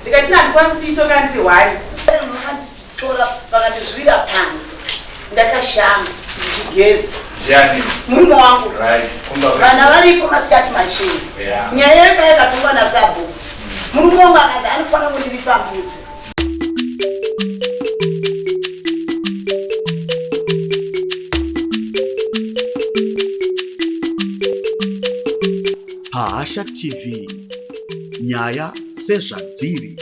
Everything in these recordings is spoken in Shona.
ndikati ndikwanisi kuitoka ndiri wani tora vakatizvira panzi ndakashama ndichigeza murume wangu vana varipo masikati machini nyaya yega yakatongwa nasabhuku murume wangu akazi anofanira kundiripa mbudzi Pahasha TV, nyaya sezvadziri.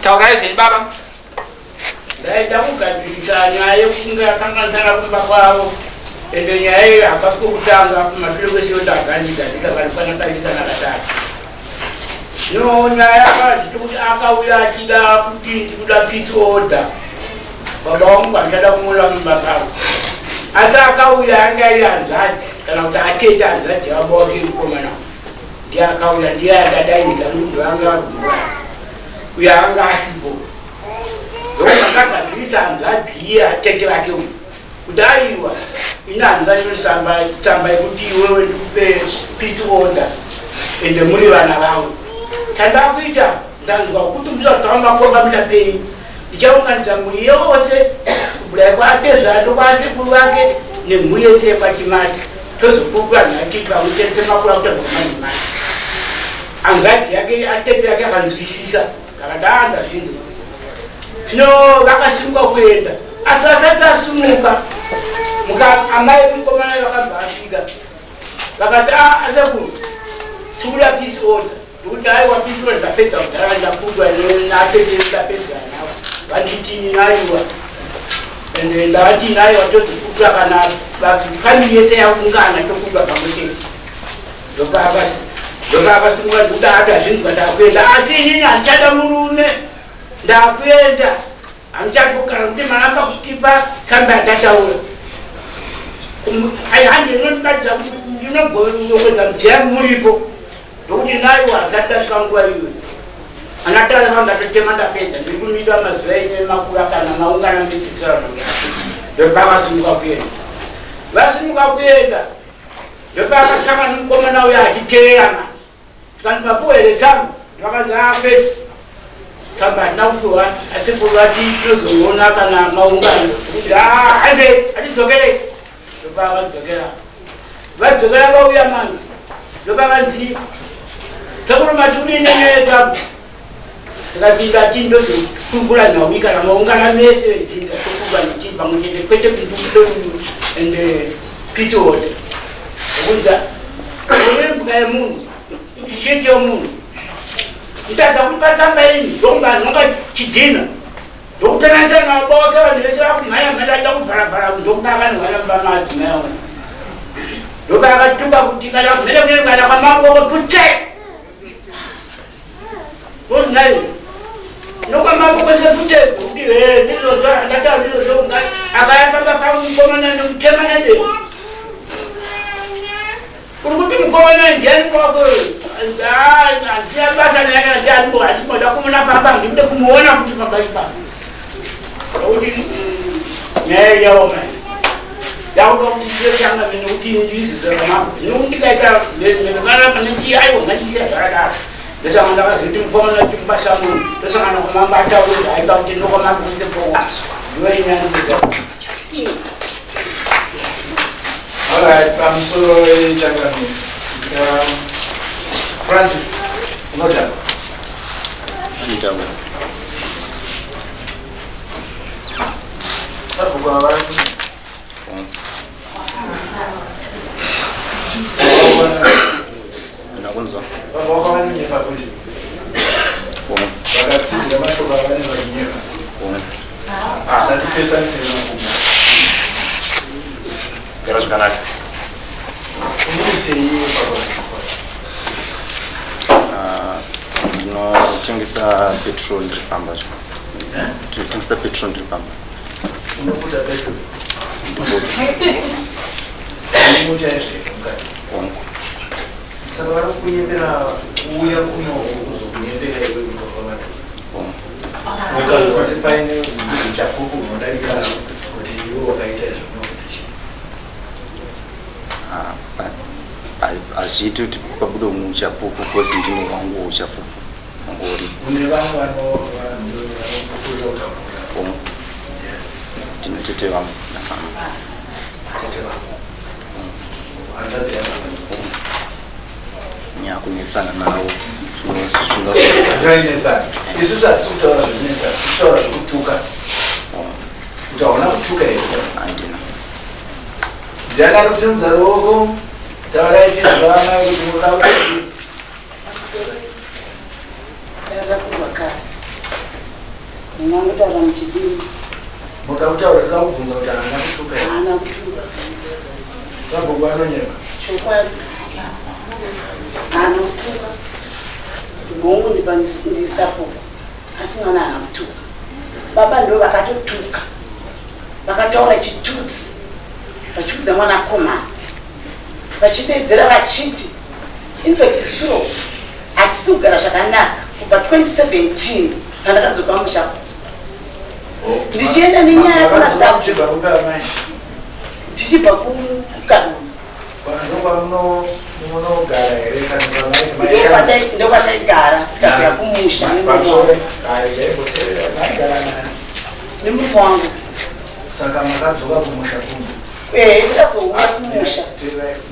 Taurai zviri baba. Ndaita kugadzirisa nyaya yekunge yakanganisana kumba kwavo ende nyaya iyo hapasi kwekutanga kumashure kwese yotagadzisa kanifana kaita nakatatu. Zvino nyaya yakazviti kuti akauya achida kuti ndikuda peace order. Baba wangu achada kumuona mumba pavo. Asi akauya anga ari hanzvadzi kana kuti atete hanzvadzi yababa wake mukomana. Ndiye akauya ndiye akadaidza munhu anga agura. Uye anga asipo. Ndakagadzirisa hanzvadzi iye atete vake uyu. Kuti aiwa ine hanzvadzi inotsamba yekuti iwewe ndikupe peace order ende muri vana vavo. Chandakuita ndanzwa kuti ndizotama makomba muchapei. Ndichaunganidza mhuri yose kubudai kwatezvato kwasekuru vake nemhuri yese pachimati tozopupura nhati pamutetse makuru akutabva kumadzimai. Hanzvadzi yake atete yake akanzwisisa akadanda zvinhu. Zvino vakasimuka kuenda asi vasati vasumuka amai mukomana vakabva asvika vakati asekuru tikuda peace order ndikuti aiwa peace order ndapedza kugara ndaputwa natete ndapedzana navo vanditini naiwa ende ndavati naiwa tozoputwa kana famili yese yaungana toputwa pamwechete ndokavasimuka zikuti ati hazvinzwa ndakuenda asi inini handichada murume ndakuenda handichagogara kuti maramba kutipa tsamba yatataura handi inotiratidza kuti ndinogonokwedza mudziya muripo ndokuti naiwa hasati tasvika nguva iyoyo anatara vandatotema ndapedza ndiri kumira mazuva enye makuru kana maungana mbetsisira ndopavasimuka kuenda vasimuka kuenda ndopavasangana nomukomana uyo achiteerana tikati mapuhere tsamba vakanzi apedza tsamba hatina kuhlowa asi kuvati tinozoona kana maungano kuti hande hatidzokerei ndopavadzokera vadzokera vauya mani ndopavanzi sekurumati kudineneye tsamba tikati ndozotungura nhawi kana maungana mese vedzinza tokuva niti pamwe chete kwete kundukudonu ende peace order okunza mbuka yemunhu sheti yomunhu ndadza kupa tsamba ini ndokunga chidhina ndokutananisa nababa wake vanhu vese vakumhanya mhanya aida kubharabhara ndokudakaniwana mubamadzimai avo ndokavatuka kuti kana kunenge kune kana kwamavoko putsai ndozinayo nokwamavoko seputsai kuti ndizozvo ndataura ndizozvo akayambamba pamukomana nomutemanadei kuti mukomana ndiani kwako handina basa nayaka ndianbo hachimoda kumona pamba ndikude kumuona kuti pambaipa kuti nyaya yawo mai yakutokutoshanga mene kuti ndizizoramapo zvinokuti ndikaita ndokaramba nechi aiwa ngachisiya zvakadaro ndosanga ndakazoti mukomana chimubasa munhu ndosangana kumamba ataura kuti aida kuti ndokwamakuise poazwa ndoinyaniza. All right, I'm sorry, Chagami. Francis, no doubt. Tengisa petrol dripamba. Tengisa petrol dripamba. Unokuta petrol. Mucha es saka vari kunyembera uya kuno kuzokunyembera iwe kutoka vatu ukati paine chapupu unodarika kuti iwe wakaita izvo nokuti hazviiti kuti pabude munhu uchapupu because ndine wangu uchapupu ngori une vanhu ndine tete vangu namama tete vangu handadzi yangu nyakunetsana nawo zvainetsana isusu hatisi kutaura zvinetsana kutaura zvokutuka kuti hauna kutuka here handina ndiana ari kusimudza ruoko taurai tizivana kuti munoda kuti ndakakuvakara ndinangotaura muchidini munoda kutaura toda kubvunza kuti haana kutuka here haana kutuka sabhuku anonyema chokwadi haana kutuka nhongu ndisapoka asi mwana haana kutuka baba ndo vakatotuka vakataura chitutsi vachikudza mwana akomana vachidedzera vachiti infact so hatisi kugara zvakanaka kubva 2017 pandakadzoka musha ndichienda nenyaya kunasa tichibva kukadumu ndokwataigara tasika kumusha nemurume wangu saka makadzoka kumusha kuno tikazouya kumusha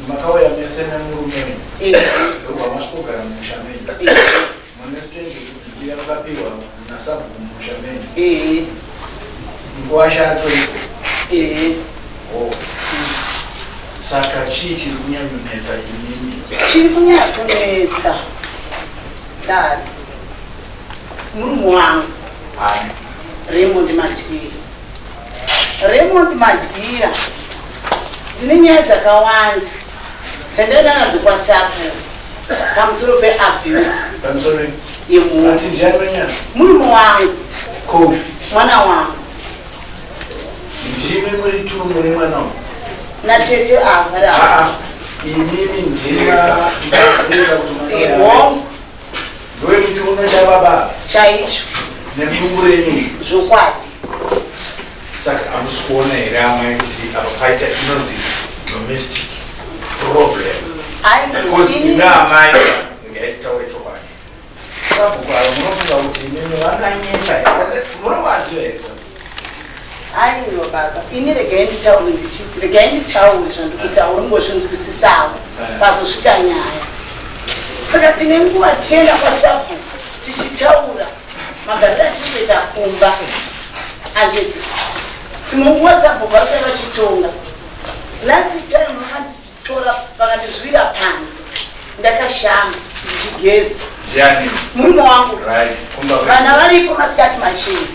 makauya mese nemurume ndobva masvikogara mumusha menyu mune stende kuti iya mukapihwa nasabhuku mumusha menyu nguva shaatoiko saka chii chiri kunyanyonetsa inini chiri kunyakunetsa dadi murume wangu Raymond Madyira ndine nyaya dzakawanda dzandanadzo kwasapo pamusoro peabuse yemunhu murume wangu mwana wangu ndimi muri tu muri mwana wangu natete apa imimi ndima ndikuita kuti ndowe muchiuno chababa chaicho nedumbu renyu zvokwadi saka hamusi kuona here amai kuti apa paita inonzi domestic problem because ime amai ngaititaure chokwadi sabhuku avo munofunga kuti imimi vanganyeka munomwaziva here aiwa baba ini regai nditaure ndichiti regai nditaure zvandikutaura ngozvinzwisisawo pazosvika nyaya saka tine nguva tienda kwasabhuku tichitaura magariro atinoita kumba anditi dzimwe nguva sabhuku vakai vachitonga last time vakanditora vakandizvira panzi ndakashama ndichigeza murume wangu vana varipo masikati machini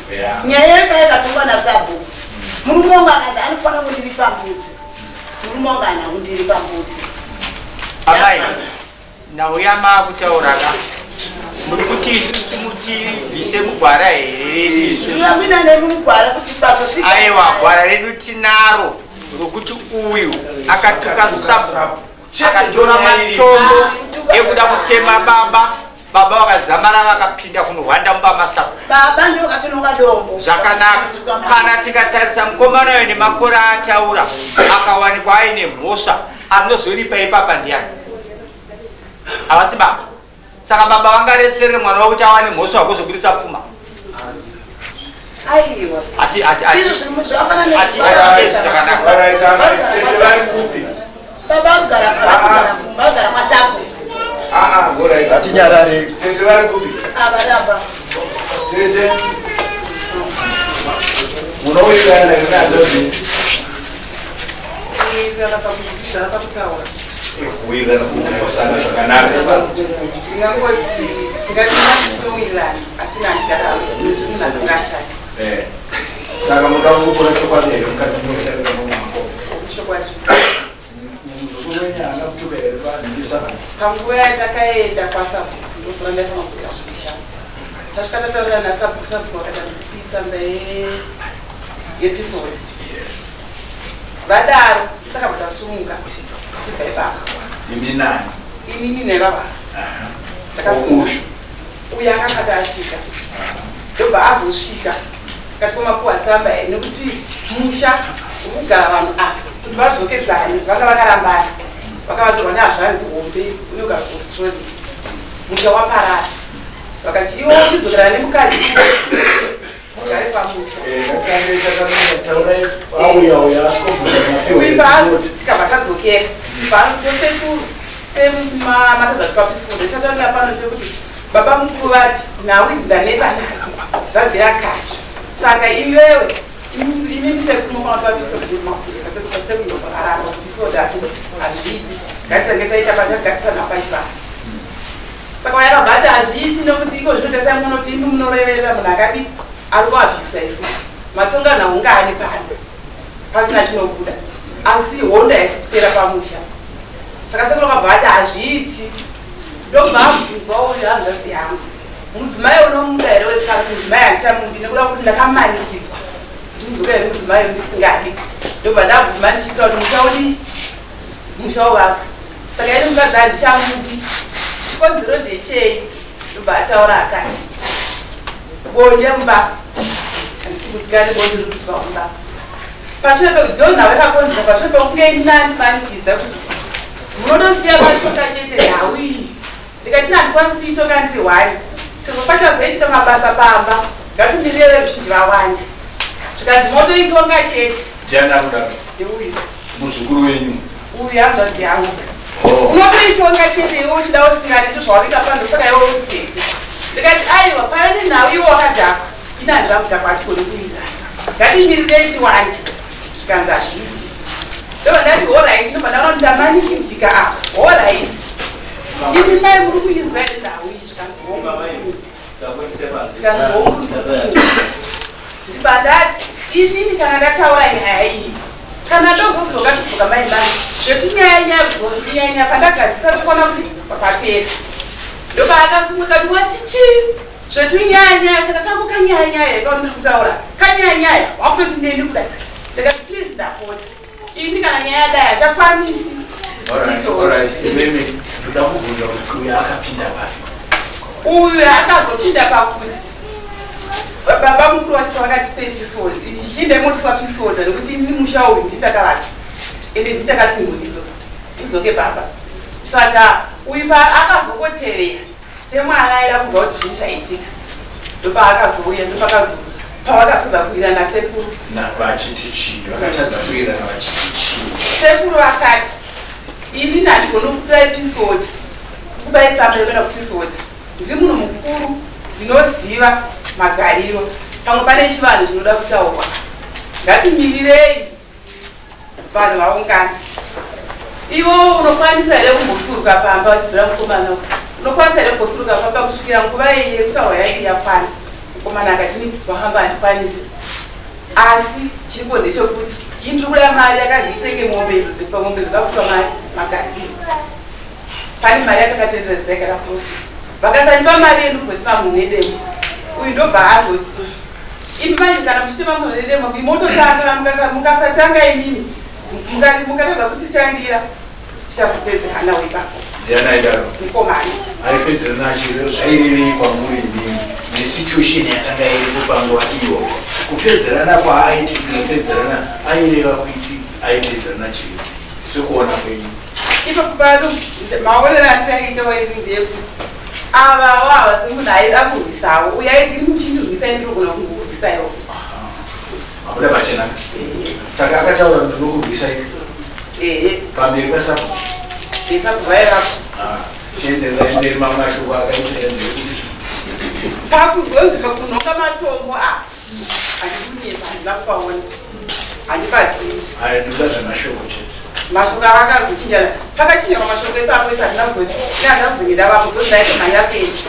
nyaya yega yakatongwa nasabhuku murume wangu akati anofanira kundiri pambudzi murume wangu ana kundiri pambudzi amai nauya maakutauraka muri kuti isusu mutibvise mugwara here zvinoamina nemugwara kuti pazosvika aiwa gwara redu tinaro rokuti uyu akatuka sabhuku akatora matombo ekuda kutema baba vakazamara vakapinda kunohwanda mumba masabhuku baba ndio katononga dombo zvakanaka kana tikatarisa mukomana uyu nemakore ataura akawanikwa aine mhosva anozoripa ipapa ndiani havasi baba saka baba vangaretserere mwana wakuti awane mhosva wakuzobudisa pfuma aiwa baba agara kwasabhuku atinyarare tete vari kupi avarapa tete unowirirana neadozi kuwirirana kugarisana zvakanaka ndingangoti tingatinowirirana asina ndigaraaaaashaya saka muda kukura chokwadi here mukati munotarira mumako chokwadi muzukuwenyana kutuka here pandisabhuku panguva yatakaenda kwasabhuku ndosora ndatamafika zvishanda tasvika tataurira nasabhuku sabhuku vakatandipisa mba yepisodi vadaro tisakabva tasunga tichibva ipapa imi nani inini nevava takasunga uyo akakati asvika ndobva azosvika kati komapuwa tsamba nekuti musha ukugara vanhu apa kuti vadzokedzane vanga vakarambana vakavatorwa neazvanzi hombe unogara kuaustralia musha waparara vakati iwo uchidzokerana nemukadzi ugare pamusha tikabva tadzokera panosekuru sematadzatikapisifode chatanga pano chekuti baba mukuru vati nhau idzinganeta nhasi dzibvabvira kacho saka iwewe imisekumumapapisodemapurisa pesepasekunovaramba kupisode hazviiti ngatitsange taita pachagatisana pachivana saka yakabvati hazviiti nokuti iko zvinotesa munoti imi munoreverera munhu akadi ari kuabhusa isu matonga naungani pano pasina chinobuda asi honda yaisi kupera pamusha saka sekuru akabva vati hazviiti ndobvabvunzwa uyu hanzvazvi yangu mudzimai unomuda here wesaka mudzimai handichamudi nekuda kuti ndakamanikidzwa ndizoka here mudzimai ndisingadi ndobva ndabvuma ndichiitira kuti mushaudi musha wovaka saka ine mukadzi handichamudi chikonzero ndechei ndobva ataura akati bonde mba handisikuzikanyi bonde riri kuitwa mba pashure pekudziwo nhau yakakonzera pashure pekunge ndinandimanikidza kuti munotosiya matonga chete nhau iyi ndikati handikwanisi kuitoka ndiri hwani sezvo pachazoitika mabasa pamba ngatimirire veruzhinji vawande zvikanzi motoitonga chete ndianakudaro ndeuyu muzukuru wenyu uyu hanzvadzi yangu unotoitonga chete iwe uchida usingani ndozvawavika pano saka iwe utete ndikati aiwa pave nenhau iwo wakadhakwa ina handira kudhakwa atikoni kuita ngatimirirei tiwande zvikanzi hazviiti ndobva ndati horit ndobva ndaona kuti ndamanikidzika apa horit imi mai muri kuinzwa ine nhau iyi zvikanzi ndibva ndati inini kana ndataura nyaya iyi kana ndozodzoka tudzoka mai mai zvekunyanyanya pandagadzisa tokona kuti pakapera ndobva akasimuka kuti wati chii zvetunyanya saka kangu kanyanyaya ikawa ndiri kutaura kanyanyaya wakutoti ndendi kudai ndikati please ndapota ini kana nyaya dai hachakwanisi uyu akazopinda pakuti baba mukuru wacho vakatipe episode chindemotisa episode nekuti ini musha uyu ndindakavati ende ndindakati nguridzo idzoke baba saka uyu akazongotevera semwana aida kuziva kuti zvii zvaitika ndopaakazouya pavakasoda kuwirana sekuru vachiti chii vakatadza kuwirana vachiti chii sekuru vakati ini ndandigona kupa episode kubaisapa yekuenda kuepisode ndiri munhu mukuru ndinoziva magariro pamwe pane chivanhu zvinoda kutaurwa ngatimirirei vanhu vaungana ivo unokwanisa here kumbosuruka pamba uchibvira mukomana unokwanisa here kumbosuruka pamba kusvikira nguva iyi yekutaurwa yaiti yakwana mukomana akati nikuhamba handikwanisi asi chiripo ndechekuti indiri kuda mari yakazi itenge mombe idzi dzipa mombe dzikakupa mari magazini pane mari yatakatenderedzisa ikada profit vakasanipa mari yendikuzosima munhu nedemo uyu ndobva azoti imi manje kana muchitema munhu nedemo imototanga mukasatanga imini mukatadza kutitangira tichazopedzera nawo ipapo ndianaidaro mukomani aipedzerana chiro zvairevei kwamuri imini nesituation yakanga iripo panguva iyo kupedzerana kwaaiti kunopedzerana aireva kuiti aipedzerana chiridzi sekuona kwenyu ipo pano maonero andiraitowairi ndeyekuti avavo havasi munhu aida kurwisawo uyo aiti ini muchindirwisai ndirogona kungokurwisaiwo akuda pachenaka saka akataura ndinokurwisai pamberi pasapo sakuvairapo chienderera mberi mamwe mashoko akaitira ndekuti pakuzonzika kunhonga matombo apa handikunyepa handina kupaona handipazivi aduda zvemashoko chete mashoko avakazochinjana pakachinjwa mashoko ipapo isandina kuzoti nehandazongeda vapo zozidaite mhanya pendi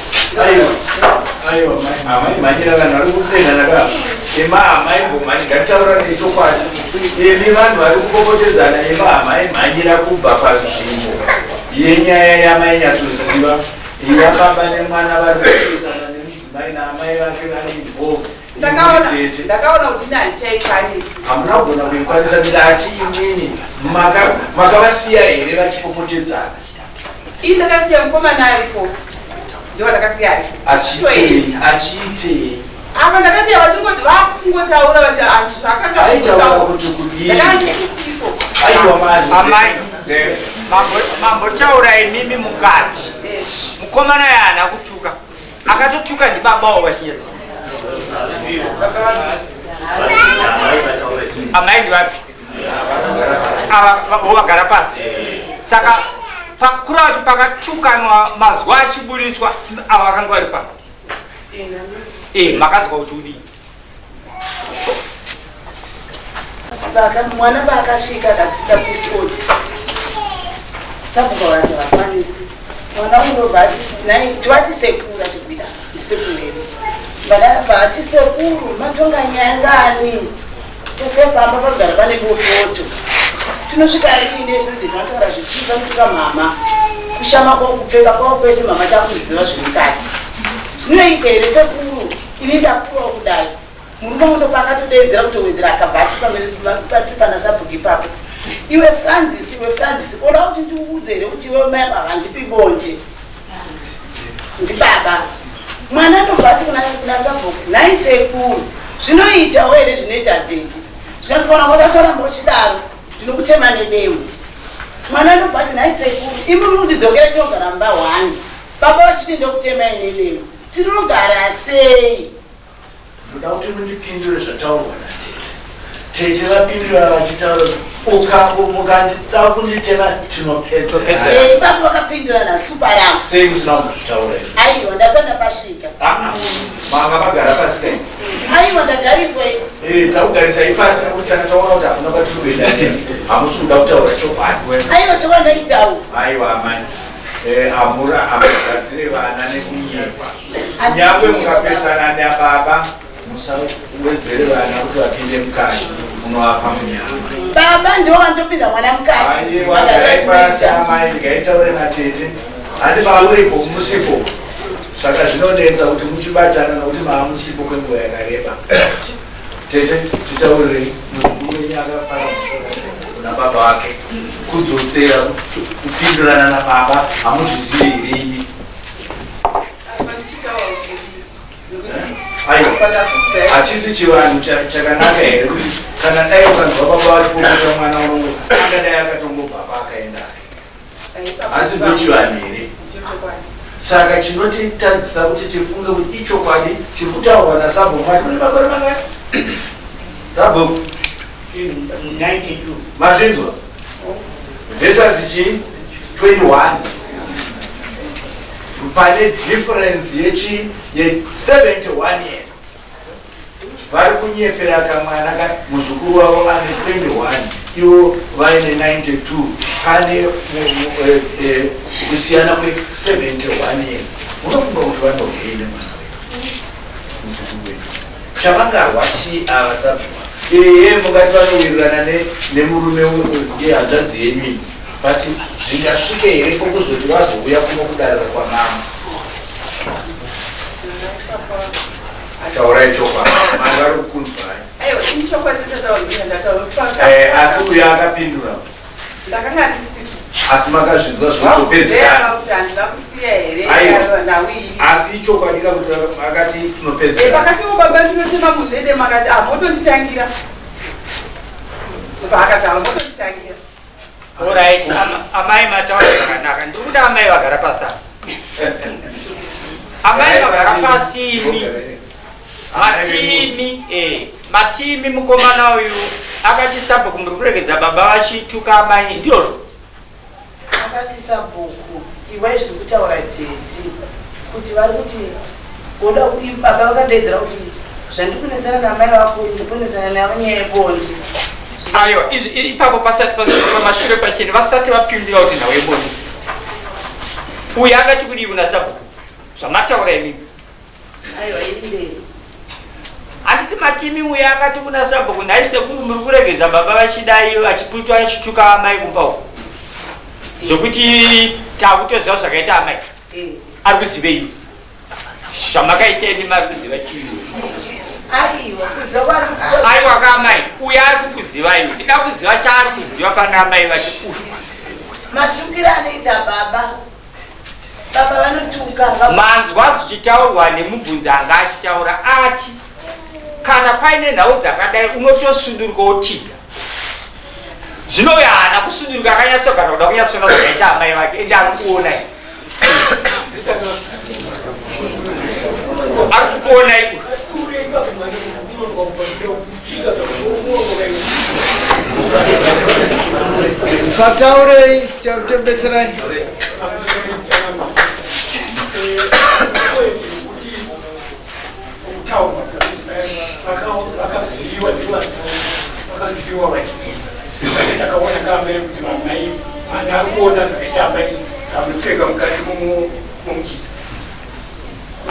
aiwa amai mhanyira vanhu vari kudenganaka emahamai ngomhanyi ngatitaura nechokwadi imi vanhu vari kukokotedzana emahamai mhanyira kubva panzvimbo yenyaya yamainyatsosiva yababa nemwana vari kuesana nemudzimai naamai vake vari involved ndakaona kuti ine handichaikwanisi hamuna kugona kuikwanisa ndati imini makavasiya here vachikokotedzana ii ndakasiya mukomana aripo ndiwo ndakasiya aripo achiitei apa ndakasiya vachingoti vakungotaura aitaura kuti kudii ndakandisipo aiwa mari amai mambo taura imimi mukati mukomana yana kutuka akatotuka ndi babawo wachiyezi amai ndi wapi vagara pasi saka pakura kuti pakatukanwa mazuva achiburiswa avo vakanga vari pano makadzwa kuti udii mwana vakasvika katika kusodi sabuka vanhu vakwanisi mwana unobva tivati sekuru atikuita ndisekureri vanabva ati sekuru matonga nyangani tesepamba pagara pane bopoto tinosvika riine zvinodinataura zvichiisa kutuka mama kushama kwao kupfeka kwao kwese mama takuziva zviri mukati zvinoita here sekuru ini ndakuwa kudai murume uno pakatodedzera kutowedzera akabvati pati pana sabhuki ipapo iwe Francis oda kuti ndiudze here kuti iwe mai baba ndipi bonje ndibaba mwana ndobvati kuna sabhuki nhai sekuru zvinoitawo here zvinoita dedi zvinotokona kotatoramba uchidaro ndinokutema nedemo mwana ndobvati nhai sekuru imi kuti dzokera tinogara mumba 1 baba vachiti ndokutemai nedemo tinogara sei ndoda kuti mundipindure zvataurwa natete tete vapindura vachitaura mukandida kunditema tinopedza baba vakapindura nasuparao sei musina kuzvitaura aiwa ndasanda pasvika manga magara pasi kai aiwa ndagariswa takugarisai pasi nekuti tanga taona kuti hakuna kwatiri kuenda nemi hamusi kuda kutaura chokwadi aiwa chokwadaitawo aiwa amai amugadzire vana nekunyepa nyangwe mukapesana nababa musawedzere vana kuti vapinde mukati munovapa munyama baba ndiwo vandopinda mwana mukati wagarai pasi amai ndigaitaure natete handi mauripo musipo saka zvinonetsa kuti muchibatana nokuti maamusipo kwenguva yakareba tete titaurirei muzukuru wenyu akapara kuna baba wake kudzotsera kupindurana nababa hamuzvizive irini hachisi chivanhu chakanaka here kuti kana dai ukanzwa baba vachipopota mwana unongo angadai akatongobva akaenda asi ndochivanhu here saka chinotitadzisa kuti tifunge kuti ichokwadi tifutaurwa nasabhomu ati mune makore mangati sabhomu 92 mazvinzwa vhesasi chii 21 pane difference ye71 years vari kunyepera kamwana muzukuru wavo ane 21 ivo vaine 92 pane kusiyana kwe71 years unofunga kuti vanogeine mwana wedu muzukuru wedu chavangarwa chii ava sabhuwa iye mungati vanowirirana nemurume ngehanzvadzi yenyu but zvingasvike here kokuzoti vazouya kuno kudarira kwamama taurai chokwa mari vari kukunzwai asi uyo akapindura ndakanga ndisipo asi makazvinzwa zvotopedzera asi ichokwadi kakuti akati tinopedzera pakati baba ndinotema mundede makati motonditangira paakati motonditangira Alright, amai mataura zvakanaka. Ndikuda amai vagara pasi. Amai vagara pasi matimi mukomana uyu akati sabhuku muri kuregedza baba vachituka amai ndizvo. Akati sabhuku iwe zviri kutaura tete kuti vari kuti voda kuti baba vakadedzera kuti zvandikunetsana namai vako ndikunetsana navanyaya yebondi. Aiwa, ipapo pasati pamashure pacheni vasati vapindura kuti nawe bondi. Uyu akati kudi kuna sabhuku. Zvamataura imimi. Aiwa, iri handiti matimi uyu akati kuna sabhuku nhai sekuru muri kuregedza baba vachidai vachiputwa achituka amai kumba uku. Zvokuti takutoziva zvakaita amai. Ari kuzivei. Zvamakaiteni mari kuziva chii. Aiwa kamai, uyu ari kukuzivai. Ndida kuziva chaari kuziva pana amai vachipushwa. Matukira anoita baba. Baba vanotuka. Manzwa zvichitaurwa nemubvunzi anga achitaura ati kana paine nhau dzakadai unotosunduruka utiza. Zvino yana kusunduruka akanyatsogara kuda kunyatsona zvaita amai vake ende ari kuona ari kukuona Fataurei chakutobetserai.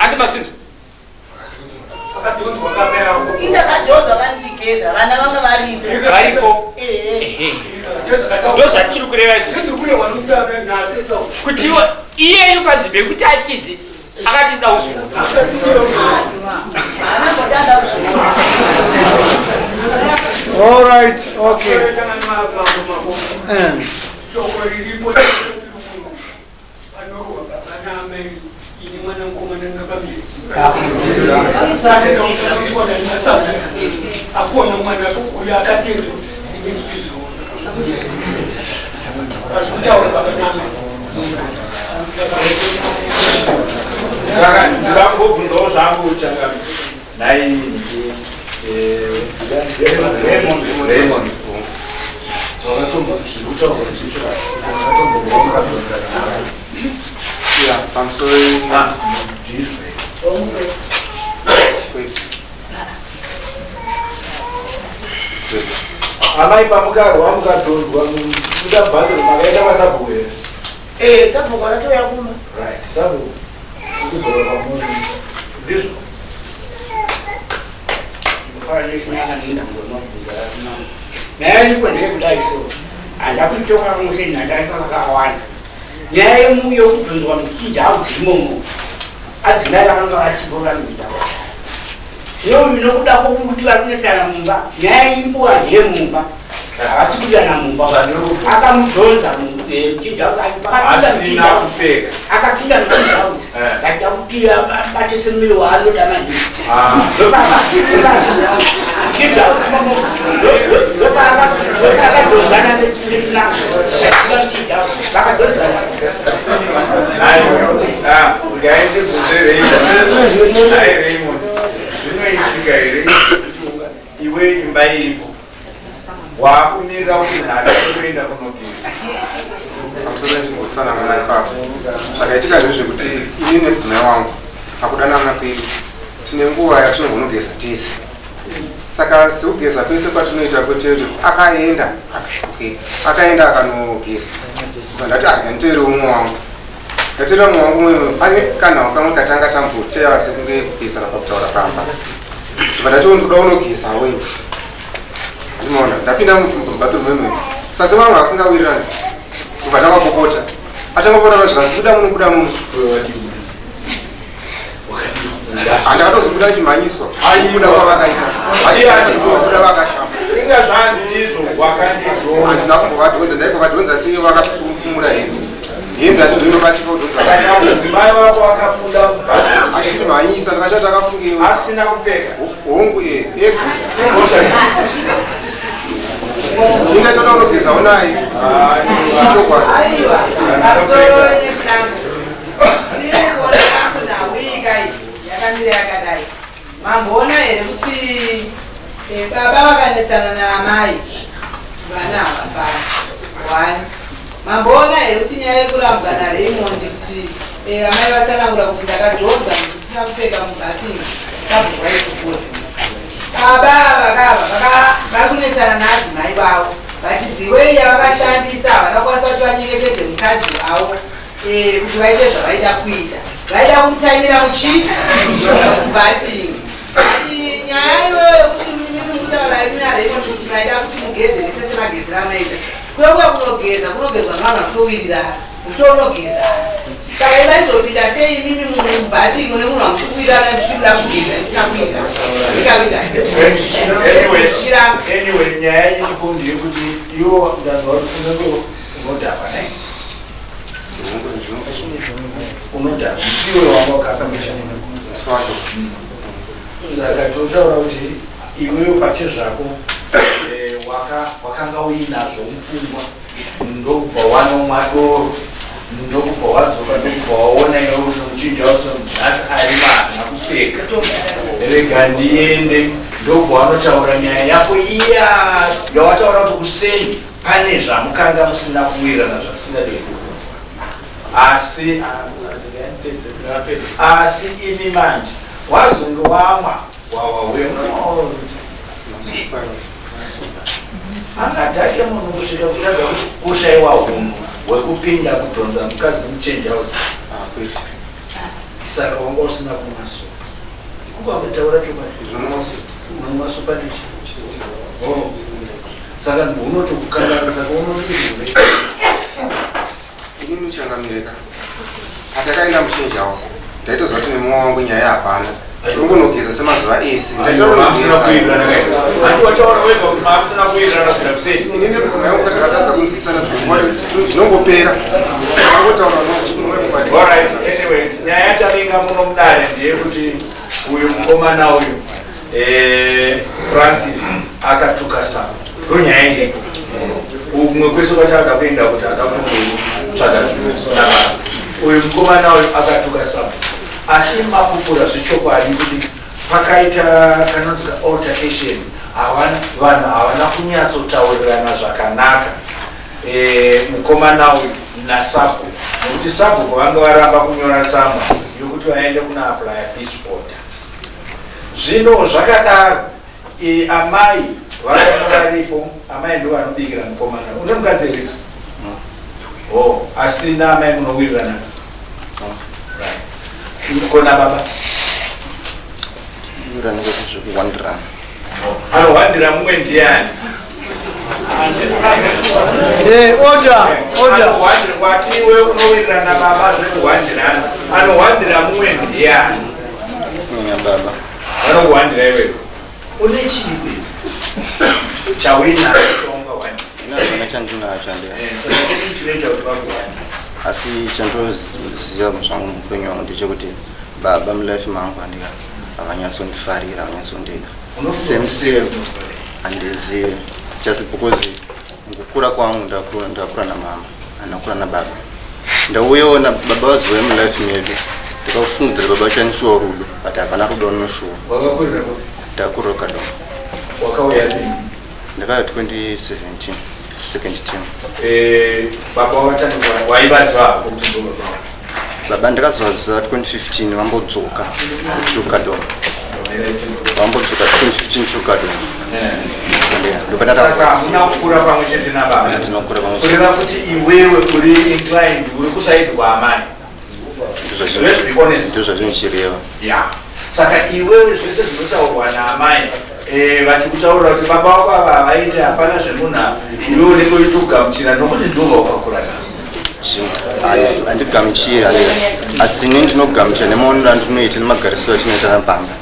andi masinzo indakadhodha kandichigeza vana vanga varipo ndozvatiri kureva izvi kuti iyeyu panzvimbe kuti atizi akati da kuzvina All right, okay. Akona mwana uyo akatenge saka ndakangobvunzawo zvangu changa nai Raymond amai pamukarwa mukadhonzwa mudabhatiro makaenda pasabhuku here sabhuku akatoya kuma right sabhuku kudzora pamunhu ndizvo nyaya ndikondeye kudai so handakuitoka musenhadaikakawanda nyaya yokubvunzwa muchija audzirimomo adzimai vakanga vasipora muita zvino nokuda kwokuti vakunetsana mumba nyaya imbuwa ndeyemumba havasi kuitana mumba akamudhonza akapinda muchijauzi akida kuti abatise mumiri waanoda maningi vakadhonzana nesunako muchijauzi vakadhonzana Raymond zvinoitika here iwe imba iripo wakumirira kuti nhaka kuenda kunogeza pamusoro ndingotsanangana ipapo zvakaitika ndezvekuti ini nemudzimai wangu pakudanana kwedu tine nguva yatinogona tese saka sekugeza kwese kwatinoita kwetete akaenda akanogeza ndati arikanditeere umwe wangu ndateera umwe wangu mwemwe pane kanhau kamwe katanga tamboteya sekunge kugezana pakutaura pamba ndati ndoda unogeza wewe ndimona ndapinda mubhathroom memwe sase mamwe asingawirirani kubva tamapopota atangopota pazvikazi buda muno handakatozobuda chimhanyiswa kubuda kwavakaita achiabuda vakashama inga zvanzizvo wakandidhonza handina kumbovadhonza ndaikuvadhonza sei vakapumura hembe hembe hatinoinobatika kudhonza saka mudzimai wako akapunda achitimhanyisa ndakachati akafungewo asina kupfeka hongu ega inga toda unogezawo naye chokwadi yakadai mamboona here kuti baba vakanetsana naamai vana havafara 1 mamboona here kuti nyaya yekurambwa naRaymond kuti amai vatsanangura kuti ndakadhonza ndisina kupfeka mubhathini sabhuku vaikukura baba vakunetsana naadzimai vavo vachidhiwei yavakashandisa havana kuti vanyengetedze mukadzi wavo kuti vaite zvavaida kuita vaida kumutaimira muchibhathini ati nyaya iyoyo yekuti mutaura naRaymond kuti vaida kuti mugeze vesese magezi ramaita kweuya kunogezwa navanhu vakutowirirana mutounogeza saka ivaizopinda sei imimi mubhathini mune munhu vamuchikuwirirana tichikuda kugeza isina kuwirirana zikawirirana anyway nyaya iripo ndeyekuti iwo ndanzwa kuti unodhava nai unodhava isiwe wanga wakafambisha saka totaura kuti iwewo pache zvako wakanga uinazvo mupfungwa ndobva wanomwa doro ndobva wadzoka ndobva waona iwe kuti muchinja nhasi ari mana kupfeka rega ndiende ndobva wanotaura nyaya yako iya yawataura kuti kuseni pane zvamukanga musina kuwirirana zvatisingadi kukunzwa asi imi manje wazonge wamwa wawauya angadhake munhu kusvika kutadza kushayiwa hunhu hwekupinda kudhonza mukadzi muchenja uzi saka wanga usina kumwaso kukakutaura chokwadi saka unotokukanganisa saka unotii inini nichangamireka atakaenda muchenja house ndaitoziva kuti nemumwe wangu nyaya hapana unonogeza semazuva ese inini mudzimai wangu katakatadza kunzwisana zvinongopera angotaura nyaya yatavinga muno mudare ndeyekuti uyu mukomana uyu Francis akatuka Sam ndonyaya iripo umwe kwese kwataada kuenda kuti akakutotsvaga zvinhu zvisina basa uyu mukomana uyu akatuka Sam asi mapupura zvechokwadi kuti pakaita kanonzika altercation vanhu havana kunyatsotaurirana zvakanaka mukomana uyu naSapo nokuti Sapo kwavanga varamba kunyora tsamba yokuti vaende kuna apply peace order zvino zvakadaro amai varipo amai ndo vanobikira mukomana une mukadzi here asina amai munowirirana kona baba anohwandira mumwe ndiani wati iwe unowirirana baba zvekuhwandirana anohwandira mumwe ndiani baba vanokuhwandira iwewe une chiwe chawinatonga hwandira chandinacho saka chii chinoita kuti vakuhwandira asi chandoziva zvangu mupenyu wangu ndechekuti baba mulife mangu havanyatsondifarira havanyatsondida handizivi just because ngukura kwangu ndakura namama handakura nababa ndauyewo baba vaziva mulife medu ndakafungidzira baba vachanishuwa rudo but havana rudo nonoshuwa ndakurira kadongo ndakaya 2017 second term baba waivaziva hako kuti ndo baba baba ndakazovaziva 2015 vambodzoka kutrukadongo vambodzoka 2015 trukadongo saka hamuna kukura pamwe chete nababa tinokura pamwe kureva kuti iwewe uri inclined uri kusaidwa amai ndo zvazvinichireva saka iwewe zvese zvinotaurwa naamai vachikutaurira kuti baba wako ava havaite hapana zvemunhu iwe unenge uchitogamuchira nokuti ndova wakakura navo handigamuchira asi ini ndinogamuchira nemaonero andinoita nemagarisiro atinoita napamba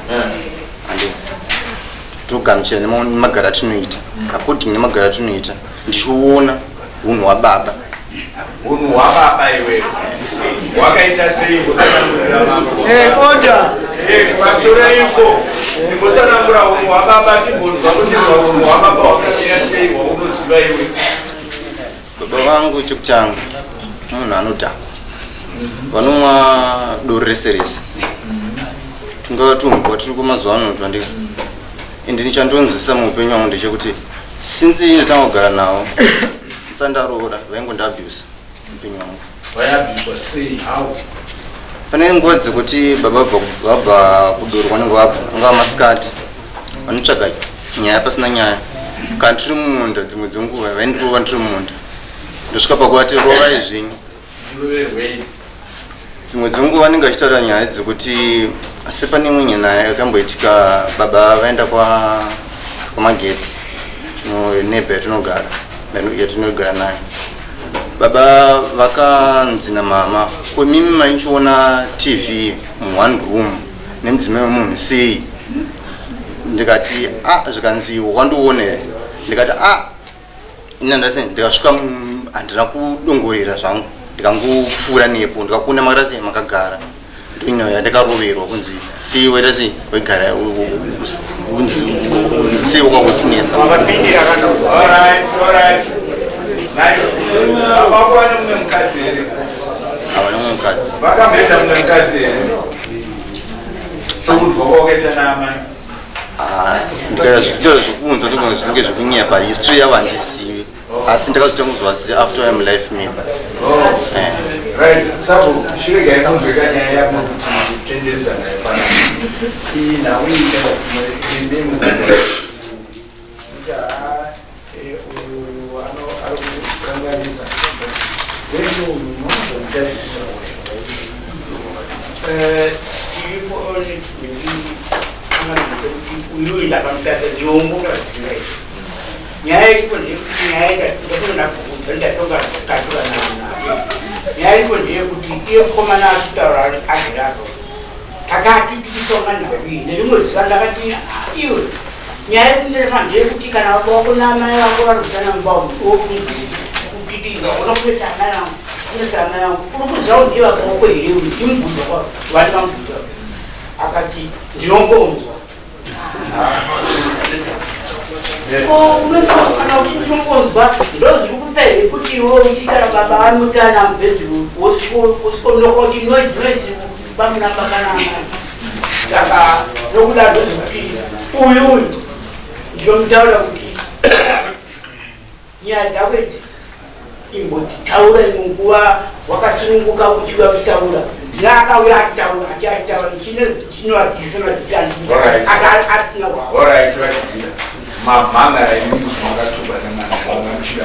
ndinogamuchira nemagara atinoita according nemagara atinoita ndichiona unhu hwababa iwewe wakaita sei kutsanangurira order pamusoro iko ndingotsanangura unhu hwababa timbonzwa kuti unhu hwababa hwakamira sei hwaunoziva iwe baba vangu chekutanga munhu anodhakwa vanomwa doro rese rese tungavatumhwa tiri kumazuva ano twandika ende nichandonzwisa muupenyu wangu ndechekuti since ndatanga kugara navo ndisandaroora vaingondiabhusa upenyu wangu vaiabhuswa sei how pane nguva dzekuti baba vabva kudoro kwanenge vabva ungava masikati vanotsvaga nyaya pasina nyaya kana tiri mumunda dzimwe dzenguva vaindirova ndiri mumunda ndosvika pakuvati rovai zvinyu dzimwe dzenguva vanenge vachitaura nyaya dzekuti asi pane imwe nyaya yakamboitika baba vaenda kwamagetsi nebha yatinogara nayo baba vakanzi namama kwemimi maichiona tv mu1 room nemudzimai wemunhu sei ndikati zvikanziwa kwandione ndikati inandase ndikasvika handina kudongorera zvangu ndikangopfuura nepo ndikakunda makatase makagara ndonyaya yandakaroverwa kunzi siwe tati wegara kunzi siwe kwakutinesa vakuwana mumwe mukadzi here havana mumwe mukadzi vakamboita mumwe mukadzi here sokunzwa kwawakaita naamai ndikaita zvikuita zvokunzwa ndogona zvinenge zvekunyaya pahistory yavo handizivi asi ndakazotanguzwa after I'm life member. Right, sabu shirika yakunzwika nyaya yako kuti kutenderedza nayo pana ina uita name zake anokanganisa wewe unomutarisisa uyuida pamutasa ndiomboka zvingai nyaya iko nyaya ndatokatura nyaya iko ndeyekuti iye mukomana asitaura agirako takati tikisonga navi nerimwe zuva ndakati iwe nyaya yekunderema ndeyekuti kana wako namai vako varudzana mubakupitira unokuita amai vangu unoita amai vangu uri kuziva kuti ndivakoko here ndimubvunza kwavo vati vamubvunza akati ndinongonzwa kana uchinongonzwa ndozviri kupere kuti iwe uchitara baba vanotana mubhedroom wosikonokoti noise pamunabakanaa saka nokuda ndozvikuti uyu ndinomutaura kuti nyaya dzako idzi imbotitaura imwe nguva wakasununguka kuchiuya kuchitaura nyakauya achitaura achitaura chinoadzisa madzisi asina mamhangara imuti makatuba nemwana muchida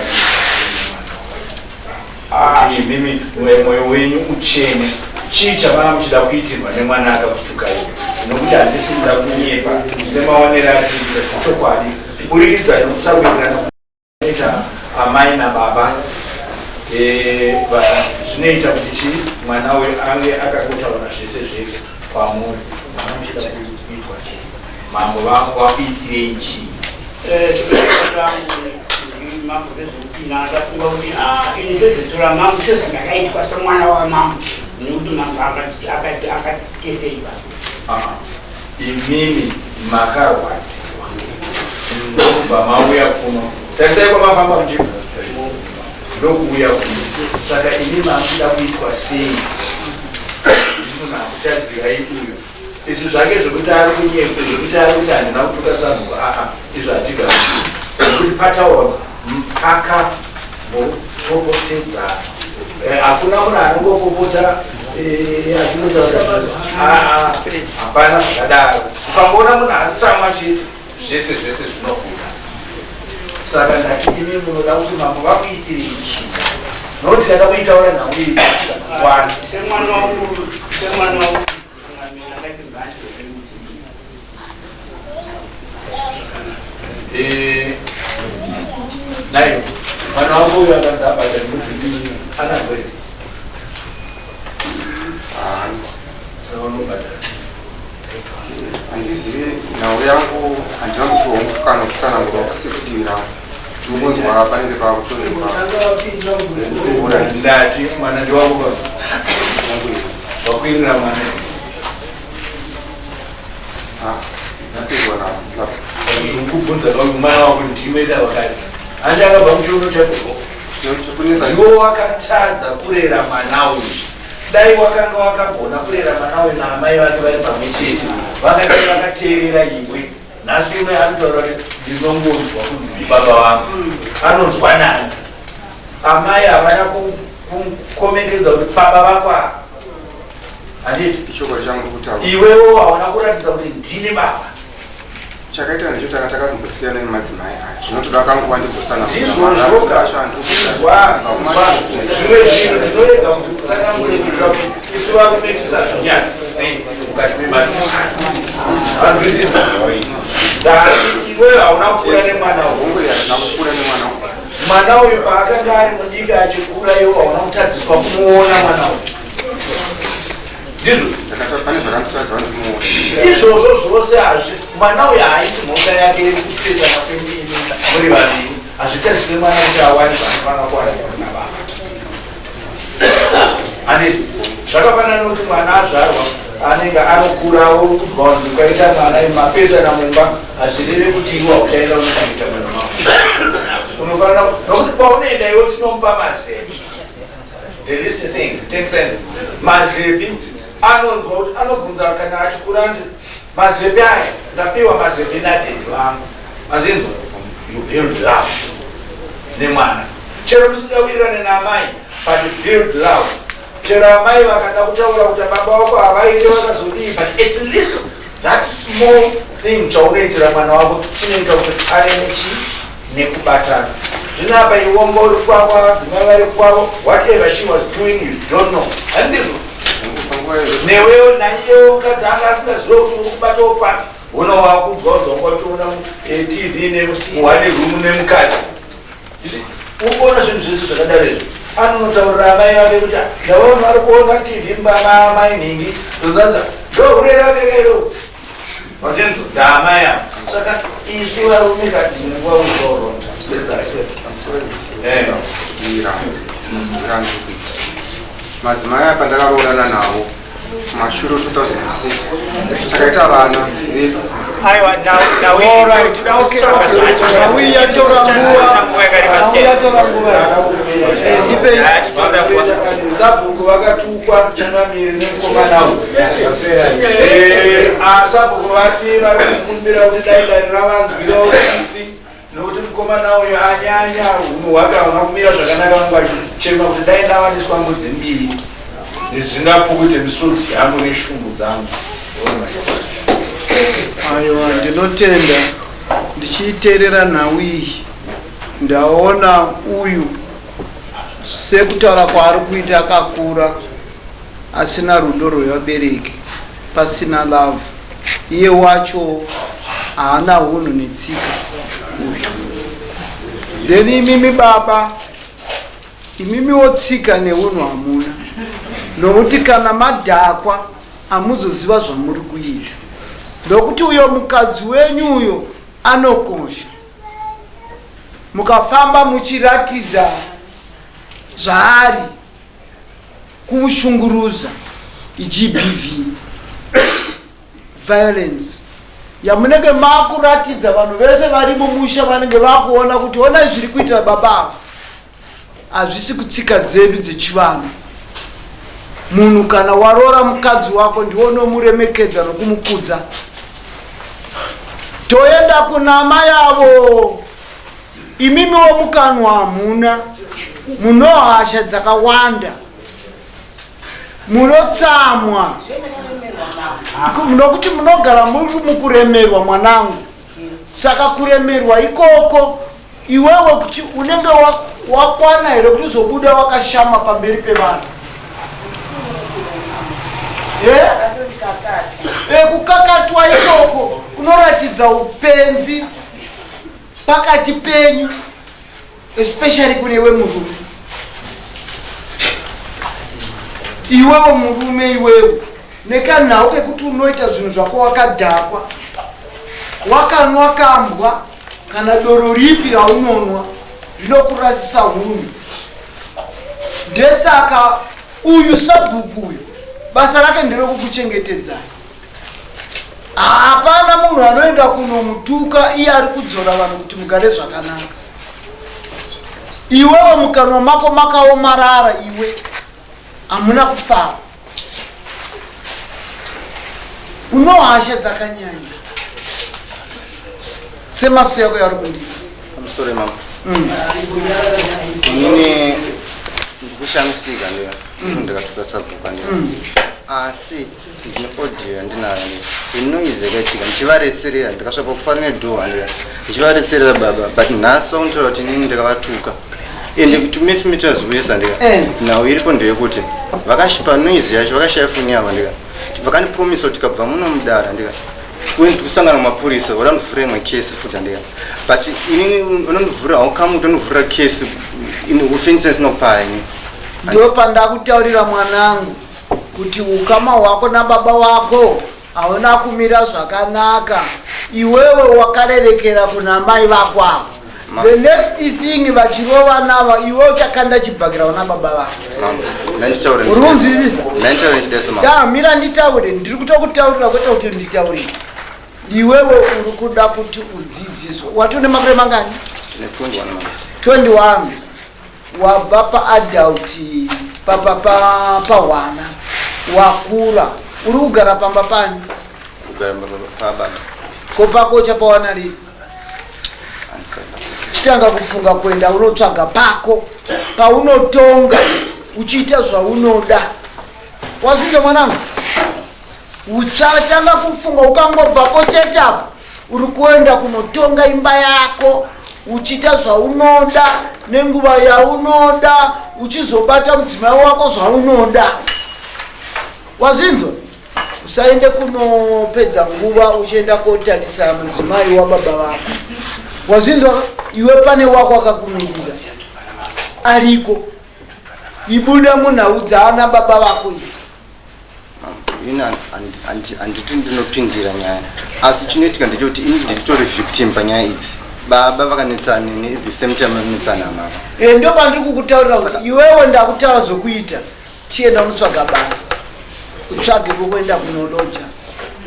kuti mimi mwoyo wenyu uchene chii chavanga muchida kuitirwa nemwana akakutuka iwe nokuti handisi kuda kunyepa semaonero ati chokwadi kuburikidza nekusakuenderana kuita amai nababa zvinoita kuti chii mwana uyu ange akakotaura zvese zvese pamuri mwana muchida kuitwa sei mambo vakuitirei chii mambo vezveupina ndafunga kuti ini sezvetora mambo sezvandakaitwa semwana wamambo nekuti mambo akateseiva imimi makarwadziwa ndokubva mauya kuno tarisai kwamafamba muchiva ndokuuya kuno saka imi mamuchida kuitwa sei munhu akutadzira iyo izvi zvake zvekuti ari kunyekwe zvekuti ari kuti handina kutuka sabhuku izvo hatigari nekuti pataurwa mpaka popotedzana hakuna munhu anongopopota hapana zvakadaro ukamboona munhu atsamwa chete zvese zvese zvinokuda saka ndati imi munoda kuti mambo vakuitirei chii nokuti kada kuitaura nhangu iyi kwana nayo mwana wako uyu akanzi abata nemudzimbi anadzo here saka unobhatara handizivi nhau yangu handina kutoongokana kutsanangurwa kusikudivira ndikunzwa panenge pakutorerwa ndati mwana ndiwako wakuirira mwana napirwa na kubvunza mwana wako ndiweta wakati handi akabva muchiuno chako iwo wakatadza kurera mwana uyu dai wakanga wakagona kurera mwana uyu naamai vake vari pamwe chete vakadai vakateerera iwe nhasi uno anotaura kuti ndinongonzwa kunzi ndibaba vangu anonzwa nani amai havana kukometedza kuti baba vako handiti ichokwadi changu kutaura iwewo hauna kuratidza kuti ndine baba chakaita ndicho takasimbosiyana nemadzimai aya zvinotoda kanguva ndibvumwe zvinhu tinorega kuti kutsanangure kuitira kuti isu vakumetisa zvinyadzise mukati memadzimai vanzwisisa iwe hauna kukura nemwana mwana uyu paakanga ari mudiki achikura iwo hauna kutadziswa kumuona mwana uyu ndizvo izvozvo zvose hazvi mwana uyu haisi mhonga yake kupesana kwemini muri vaviri hazvitadzise mwana kuti awani zvanofana kuwana kuna baba handiti zvakafanana kuti mwana azvarwa anenge anokurawo kudzwa kunzi kwaita mwana mapesana mumba hazvireve kuti iwa uchaenda unotangisa mwana mako unofanira nokuti paunoenda iwo tinomupa mazepi the least thing 10 cents mazepi anonzwa kuti anobvunza kana achikura ndi mazepi aya ndapiwa mazepi nadedi vangu mazinzwa you build love nemwana chero musingawirirane naamai but build love chero amai vakada kutaura kuti baba vako havaite vakazodii but at least that small thing chaunoitira mwana wako chinoita kuti ave nekubatana zvino apa iwombo uri kwakwa dzimai vari kwavo whatever she was doing you don't know handizvo newewo naiyewo mukadzi anga asingazive kuti uri kubatawo pani uno wakudzwa udzongotiona tv muhane rumu nemukadzi ukuona zvinhu zvese zvakadaro izvo anonotaurira amai vake kuti ndavaona vari kuona tv mbamai nhingi zonzanza ndourera vakekairo mazenzo ndaamai avo saka isu varume kadzinguva uzoronda madzimai apa ndakaroorana navo mashure 2006 takaita vana sabhuku vakatukwa changamiri nemukomanawo sabhuku vati vari kukumbira kuti dai dai ravanzwirawo tsitsi nokuti mukomana uyo anyanya hunhu hwake hauna kumira zvakanaka vangu vachichema kuti dai ndawaniswa mbudzi mbiri zvingapukute misodzi yangu neshungu dzangu aiwa ndinotenda ndichiiteerera nhau iyi ndaona uyu sekutaura kwaari kuita akakura asina rudo rwevabereki pasina love iye wacho haana unhu netsika then imimi baba imimiwo tsika neunhu hamuna nokuti kana madhakwa hamuzoziva zvamuri kuita nokuti uyo mukadzi wenyu uyo anokosha mukafamba muchiratidza zvaari kumushunguruza igbv violence yamunenge makuratidza vanhu vese vari mumusha vanenge vakuona kuti onai zviri kuitira baba hazvisi kutsika dzedu dzechivanhu munhu kana waroora mukadzi wako ndiwo nomuremekedza nokumukudza toenda kuna mai avo imimiwo mukanwa hamuna munohasha dzakawanda munotsamwa nokuti munogara muri mukuremerwa mwanangu saka kuremerwa ikoko iwewe kuti unenge wakwana here kuti uzobuda wakashama pamberi pevanhu kukakatwa ikoko kunoratidza upenzi pakati penyu especially kunewe murume iwewe murume iwewe nekanhau kekuti unoita zvinhu zvako wakadhakwa wakanwa kambwa kana doro ripi raunonwa rinokurasisa hunhu ndesaka uyu sabhuku uyu basa rake nderekukuchengetedzai hapana munhu anoenda kunomutuka iye ari kudzora vanhu kuti mugare zvakanaka iwewe mukanwa mako makaomarara iwe hamuna kufara unohasha dzakanyanya semaso yako yari kundiza amusore mama inini ndikushamisika ndiyo ndikatuka sabhuku ndiyo asi ndine audio yandinayo inoize kaitika ndichivaretserera ndikasvaka kufanira dhoha ndiyo ndichivaretserera baba but nhasi vakuntaura kuti inini ndikavatuka ende kuti metimitaziuyesa ndika nhau iripo ndeyekuti vakashipa noizi yacho vakashaya foni yavo ndika vakandipromisa kuti kabva muno mudara ndika tikusangana mumapurisa valandivhurira imwe kesi futi ndika but inini unondivhurira haukamu kuti unondivhurira kesi ufensens nopaini ndo pandakutaurira mwanangu kuti ukama hwako nababa wako hauna kumira zvakanaka iwewe wakarerekera kuna mai vako avo The next thing vachirova nava iwe uchakanda chibhakira una baba vako. Urunzwisisa? Mira nditaure ndiri kutokutaurira kwete kuti nditaurire. Iwewe uri kuda kuti udzidziswe. Watone makore mangani? 21. Wabva paadult pa wana wakura uri kugara pamba pani? Kopako chapawana ri chitanga kufunga kuenda unotsvaga pako paunotonga uchiita zvaunoda. Wazvinzwa mwanangu? Uchatanga kufunga ukangobvapo chete apo uri kuenda kunotonga imba yako uchiita zvaunoda nenguva yaunoda uchizobata mudzimai wako zvaunoda. Wazvinzwa? Usaende kunopedza nguva uchienda kotarisa mudzimai wababa vako. Wazvinzwa? Iwe pane wako akakumirira ariko ibuda munhau dzaana baba vako idzi. Handiti ndinopindira nyaya asi chinoitika ndechekuti ini ndiritori victim panyaya idzi. Baba vakanetsana neni the same time vanetsana mama. Ndo pandiri kukutaurira kuti iwewe ndakutaura zvokuita chienda unotsvaga basa utsvage kwekuenda kunoloja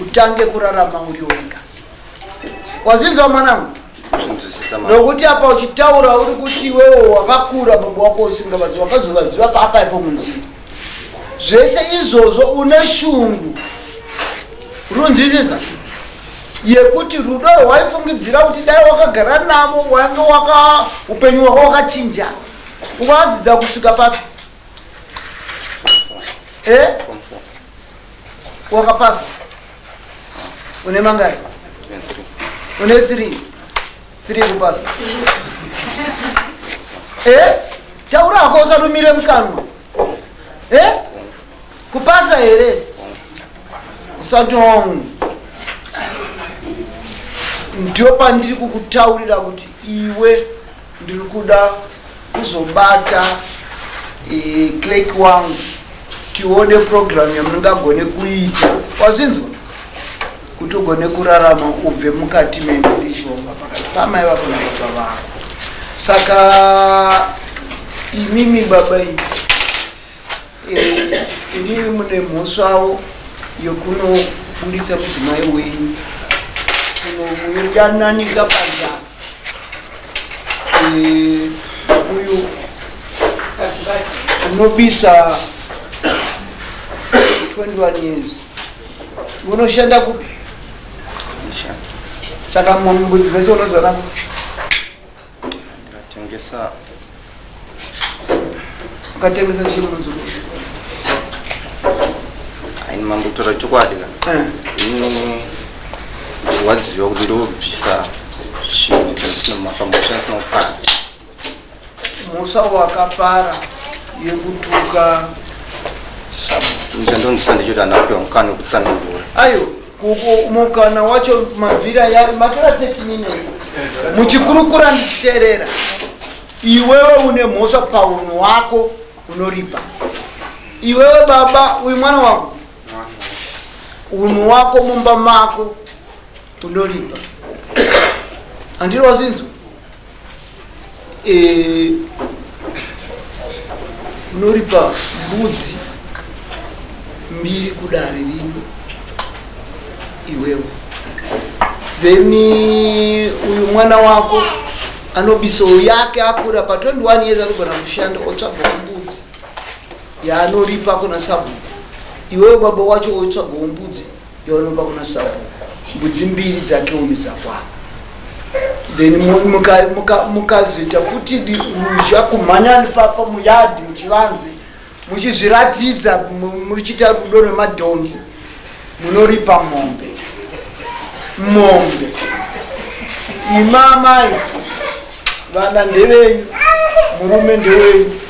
utange kurarama uri wega. Wazvinzwa mwanangu? Nokuti apa uchitaura uri kuti iwewe wakakura baba wako usingavaziva wakazovaziva apa ipo munzira. Zvese izvozvo une shungu. Runzwisisa? Yekuti rudo rwaifungidzira kuti dai wakagara navo wainge upenyu hwako wakachinja. Ukadzidza kusvika papi? Wakapasa? Une mangari? Une 3 kupasa. Taura hako usarumire mukanwa. Kupasa here? Usatonga. Ndio pandiri kukutaurira kuti iwe ndiri kuda kuzobata click wangu tione program yamunogone kuita. Wazvinzwa? Kuti ugone kurarama ubve mukati memishonga pakati pamai vako nababa vako. Saka imimi baba imimi mune mhosvawo yokunobuditsa mudzimai wenyu kunomuyanananika panzara. Uyu unobisa 21 years unoshanda kupi? Saka mbudzi dzacho unozvana ndatengesa. Ukatengesa chii munzvimbo? Ini mambotora chokwadi kana wadziva kuti ndobvisa chinhu chisina mafambo chisina kupara. Musa wakapara yekutuka ndichandonzisa ndichoti andapiwa mukana wekutsanangura. Ayo mukana wacho mavhira matora 30 minutes muchikurukura ndichiteerera. Iwewe une mhosva paunhu wako unoripa. Iwewe baba uyu mwana wako unhu wako mumba mako unoripa. Handiri wazvinzwa? Unoripa mbudzi 2 kudare rimwe iwewe. Then uyu mwana wako anobisawo yake akura pa 21 years arigona kushanda otsvaga mbudzi yaanoripa kuna sabhuku. Iwewe baba wacho otsvaga mbudzi yaanopa kuna sabhuku. Mbudzi 2 dzake uyu dzakwana. Then mukazoita futi ruzha kumhanya papa muyadhi muchivanze muchizviratidza muchiita rudo rwemadhongi munoripa mombe. Imamai vana ndevenyu murume ndewenyu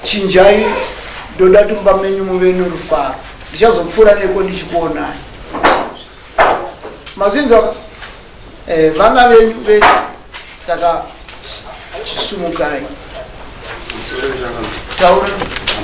chinjai ndoda tumba menyu muve norufaro. Ndichazopfuura neko ndichikuonai. Mazvinzwa? Vana venyu vese. Saka chisumukai taura.